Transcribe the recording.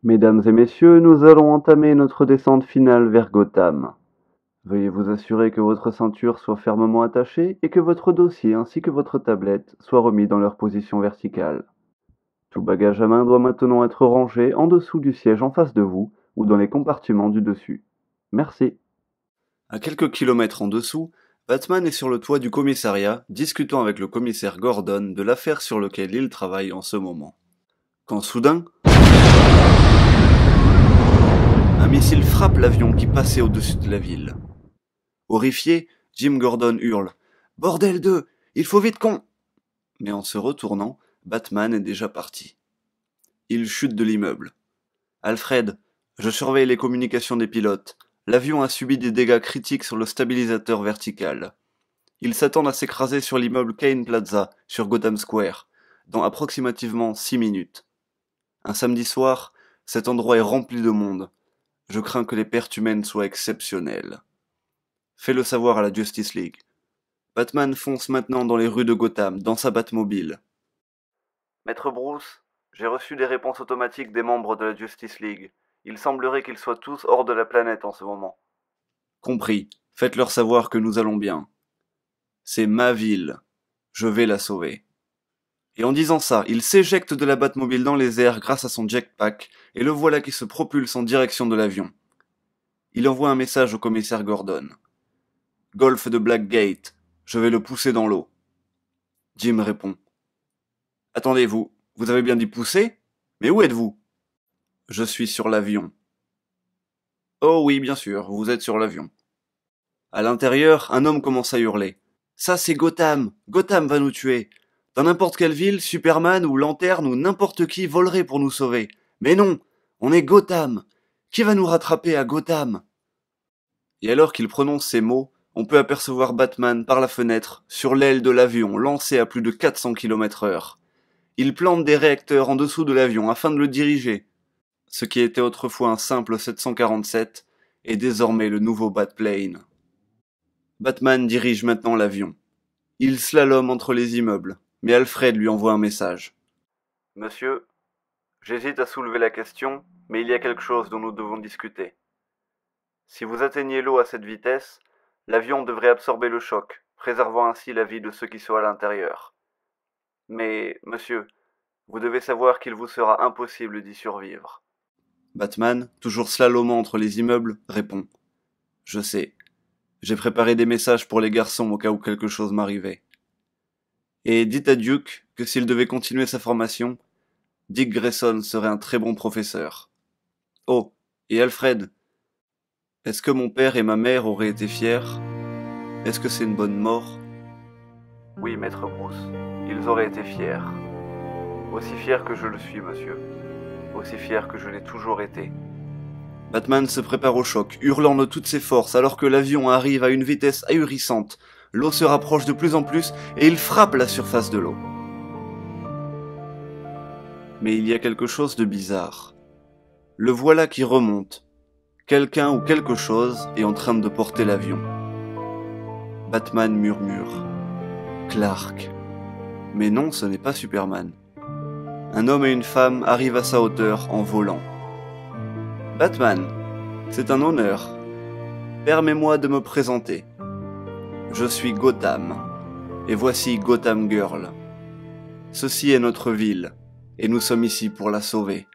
Mesdames et messieurs, nous allons entamer notre descente finale vers Gotham. Veuillez vous assurer que votre ceinture soit fermement attachée et que votre dossier ainsi que votre tablette soient remis dans leur position verticale. Tout bagage à main doit maintenant être rangé en dessous du siège en face de vous ou dans les compartiments du dessus. Merci. À quelques kilomètres en dessous, Batman est sur le toit du commissariat, discutant avec le commissaire Gordon de l'affaire sur laquelle il travaille en ce moment. Quand soudain, un missile frappe l'avion qui passait au-dessus de la ville. Horrifié, Jim Gordon hurle « Bordel de, il faut vite qu'on... » Mais en se retournant, Batman est déjà parti. Il chute de l'immeuble. « Alfred, je surveille les communications des pilotes. L'avion a subi des dégâts critiques sur le stabilisateur vertical. Ils s'attendent à s'écraser sur l'immeuble Kane Plaza, sur Gotham Square, dans approximativement 6 minutes. Un samedi soir, cet endroit est rempli de monde. Je crains que les pertes humaines soient exceptionnelles. Fais-le savoir à la Justice League. Batman fonce maintenant dans les rues de Gotham, dans sa Batmobile. Maître Bruce, j'ai reçu des réponses automatiques des membres de la Justice League. Il semblerait qu'ils soient tous hors de la planète en ce moment. Compris. Faites-leur savoir que nous allons bien. C'est ma ville. Je vais la sauver. Et en disant ça, il s'éjecte de la Batmobile dans les airs grâce à son jetpack, et le voilà qui se propulse en direction de l'avion. Il envoie un message au commissaire Gordon. Golfe de Blackgate, je vais le pousser dans l'eau. Jim répond. Attendez, vous avez bien dit pousser? Mais où êtes-vous? Je suis sur l'avion. Oh oui, bien sûr, vous êtes sur l'avion. À l'intérieur, un homme commence à hurler. Ça c'est Gotham! Gotham va nous tuer! Dans n'importe quelle ville, Superman ou Lanterne ou n'importe qui volerait pour nous sauver. Mais non! On est Gotham! Qui va nous rattraper à Gotham? Et alors qu'il prononce ces mots, on peut apercevoir Batman par la fenêtre, sur l'aile de l'avion, lancé à plus de 400 km/h. Il plante des réacteurs en dessous de l'avion afin de le diriger. Ce qui était autrefois un simple 747 est désormais le nouveau Batplane. Batman dirige maintenant l'avion. Il slalome entre les immeubles, mais Alfred lui envoie un message. Monsieur, j'hésite à soulever la question, mais il y a quelque chose dont nous devons discuter. Si vous atteignez l'eau à cette vitesse, l'avion devrait absorber le choc, préservant ainsi la vie de ceux qui sont à l'intérieur. Mais, monsieur, vous devez savoir qu'il vous sera impossible d'y survivre. Batman, toujours slalomant entre les immeubles, répond. Je sais. J'ai préparé des messages pour les garçons au cas où quelque chose m'arrivait. Et dites à Duke que s'il devait continuer sa formation, Dick Grayson serait un très bon professeur. Oh, et Alfred, est-ce que mon père et ma mère auraient été fiers? Est-ce que c'est une bonne mort? Oui, maître Bruce, ils auraient été fiers. Aussi fiers que je le suis, monsieur. Aussi fier que je l'ai toujours été. Batman se prépare au choc, hurlant de toutes ses forces alors que l'avion arrive à une vitesse ahurissante. L'eau se rapproche de plus en plus et il frappe la surface de l'eau. Mais il y a quelque chose de bizarre. Le voilà qui remonte. Quelqu'un ou quelque chose est en train de porter l'avion. Batman murmure. Clark. Mais non, ce n'est pas Superman. Un homme et une femme arrivent à sa hauteur en volant. Batman, c'est un honneur. Permets-moi de me présenter. Je suis Gotham, et voici Gotham Girl. Ceci est notre ville, et nous sommes ici pour la sauver.